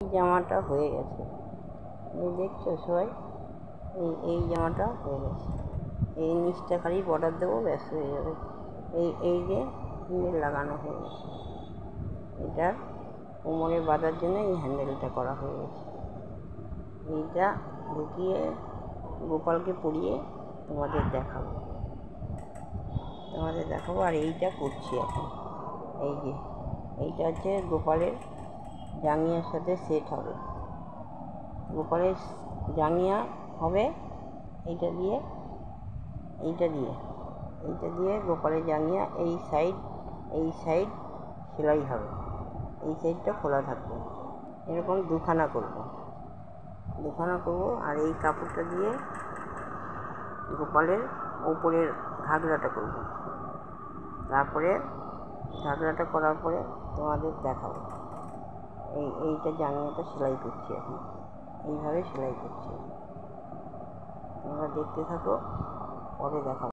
জামাটা হয়ে গেছে, এই দেখছো সবাই, এই জামাটা হয়ে গেছে। এই নিচটা খালি বর্ডার দেবো, ব্যাস হয়ে যাবে। এই যে লাগানো হয়ে গেছে, এটা কোমরে বাঁধার জন্য এই হ্যান্ডেলটা করা হয়ে গেছে। এইটা ঢুকিয়ে গোপালকে পরিয়ে তোমাদের দেখাবো। আর এইটা করছি এখন। এই যে এইটা হচ্ছে গোপালের জাঙ্গিয়ার সাথে সেট হবে। গোপালের জাঙ্গিয়া হবে এইটা দিয়ে গোপালের জাঙ্গিয়া এই সাইড সেলাই হবে, এই সাইডটা খোলা থাকবে। এরকম দুখানা করব। আর এই কাপড়টা দিয়ে গোপালের ওপরের ঘাগরাটা করব। তারপরে ঘাগরাটা করার পরে তোমাদের দেখাবো। এইটা জাঙ্গিয়াটা সেলাই করছি এখন, এইভাবে সেলাই করছি। তোমরা দেখতে থাকো, পরে দেখাবো।